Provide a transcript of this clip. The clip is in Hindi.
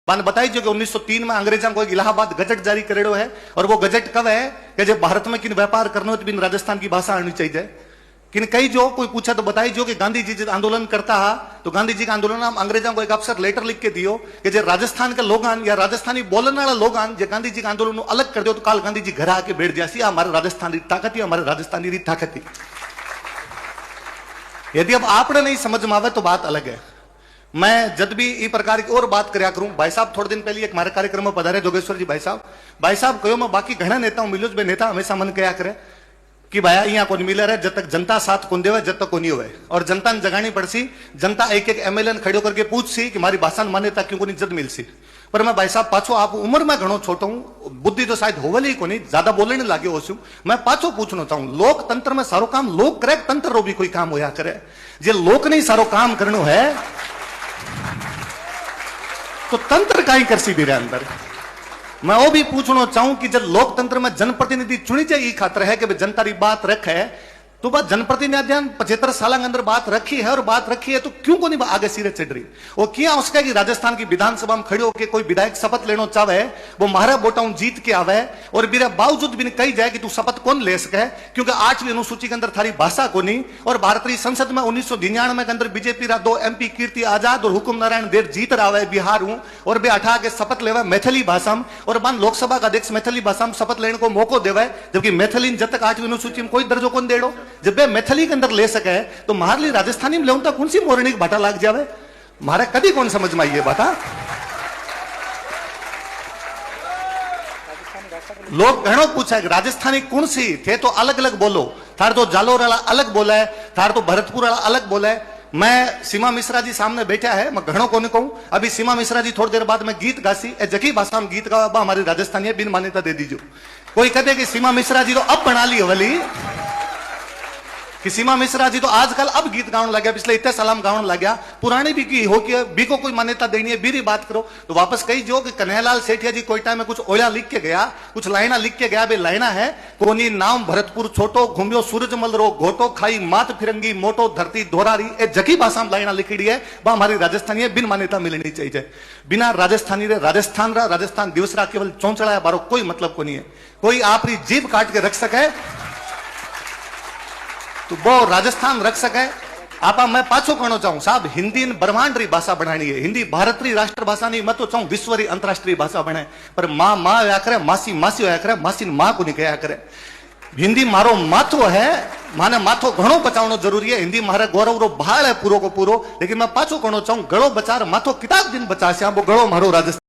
मैंने बताई जो कि 1903 में अंग्रेजा को एक इलाहाबाद गजट जारी करेड़ो है। और वो गजट कब है कि जब भारत में किन व्यापार करना हो तो बिन राजस्थान की भाषा आनी चाहिए। किन कई जो कोई पूछा तो बताई जो कि गांधी जी जब आंदोलन करता है तो गांधी जी का आंदोलन हम अंग्रेजों को एक अफसर लेटर लिख के दियो कि जो राजस्थान के लोग या राजस्थानी बोलने वाला लोग जो गांधी जी का आंदोलन अलग कर दो तो काल गांधी जी घर आके बैठ जासी हमारे राजस्थानी ताकत ही हमारे राजस्थानी री ताकत ही। यदि अब आपने नहीं समझ में आवे तो बात अलग है। मैं जब भी इस प्रकार की और बात करया करूं। भाई साहब थोड़े दिन पहले एक हमारे कार्यक्रम में पधारे जोगेश्वर जी भाई साहब कहो मैं बाकी घना नेताओं मिलो नेता हमेशा मन कया करे कि भाया यहाँ को मिले रहे जब तक जनता साथ को देवे जब तक को नहीं हुए और जनता ने जगानी पड़सी। जनता एक एक एमएलए खड़ो करके पूछ सी कि हमारी भाषा मान्यता क्यों को नहीं जद मिल सी। पर मैं भाई साहब पाछो आप उम्र में घणो छोटो हूं बुद्धि तो शायद होवल ही को नहीं ज्यादा बोलने लगे हो मैं पाछो पूछना चाहूं लोकतंत्र में सारो काम लोग करे तंत्र रो भी कोई काम होया करे। जे लोक नहीं सारो काम करनो है तो तंत्र का ही करसी भी रहे अंदर। मैं वो भी पूछना चाहूं कि जब लोकतंत्र में जनप्रतिनिधि चुनी जाए खातर है कि जनता की बात रखे तो बात जनप्रतिनिधि 75 साल के अंदर बात रखी है और बात रखी है तो क्यों को नहीं आगे सिरे चढ़ रही। वो क्या उसका कि राजस्थान की विधानसभा में खड़े होकर कोई विधायक शपथ लेना चाहे वो महारा बोटाऊ जीत के आवे और मेरे बावजूद भी कही जाए कि तू शपथ कौन ले सके क्योंकि 8वीं अनुसूची के अंदर थारी भाषा को नहीं। और भारतीय संसद में 1999 के अंदर बीजेपी रा 2 MP कीर्ति आजाद और हुकुम नारायण देव जीत रहा है बिहार हूं और बे अठा के शपथ लेवा मैथिली भाषा में और मान लोकसभा का अध्यक्ष मैथिली भाषा में शपथ लेने को मौको देवा जबकि मैथिली जब तक 8वीं अनुसूची में कोई दर्जो कौन देड़ो। जब वे मैथिली के अंदर ले सके तो मार ली राजस्थानी में लेऊं तो कौन सी मोरनी का भाटा लाग जावे मारे कभी कौन समझ में आई बात। लोग घणो पूछा कि राजस्थानी कौन सी थे तो अलग अलग बोलो थार तो जालोर वाला अलग बोला है थार तो भरतपुर वाला अलग बोला है। मैं सीमा मिश्रा जी सामने बैठा है मैं घणो को नहीं कहूं अभी सीमा मिश्रा जी थोड़ी देर बाद में गीत गासी जकी भाषा में गीत गावा हमारी राजस्थानी बिन मान्यता दे दीजिए। कोई कहते कि सीमा मिश्रा जी तो अब बना ली हवली कि सीमा मिश्रा जी तो आजकल अब गीत गाने लग गया पिछले इतने साल गाने लग गया पुरानी भी की हो कि बी को कोई मान्यता देनी है बीरी बात करो तो वापस कही जो कि कन्हैयालाल सेठिया जी कोयटा में कुछ ओला लिख के गया कुछ लाइना लिख के गया बे लाइना है कोनी नाम भरतपुर छोटो घूमियो सूरजमल रो घोटो खाई मात फिरंगी मोटो धरती दोरारी ए जकी भाषा में लाइना लिखी है वह हमारी राजस्थानी है बिन मान्यता मिलनी चाहिए। बिना राजस्थानी रे राजस्थान दिवस रा केवल चौंचड़ा बारो कोई मतलब को नहीं है। कोई आपकी जीभ काट के रख सके तो वो राजस्थान रख सके। आप मैं पाछो कहना चाहूं साहब हिंदी ब्रह्मांड री भाषा बनानी है हिंदी भारत री राष्ट्रभाषा नहीं मैं तो चाहूं विश्व री अंतरराष्ट्रीय भाषा बने पर माँ होया करे मासी होया करे मासी माँ को नहीं कहा करे। हिंदी मारो माथो है माने माथो घणो बचावनो जरूरी है। हिंदी मारे गौरव रो भाड़ है पूरो को पूरो लेकिन मैं पाछो कहना चाहूं गड़ो बचार माथो किताब दिन बचा वो गड़ो मारो राजस्थान।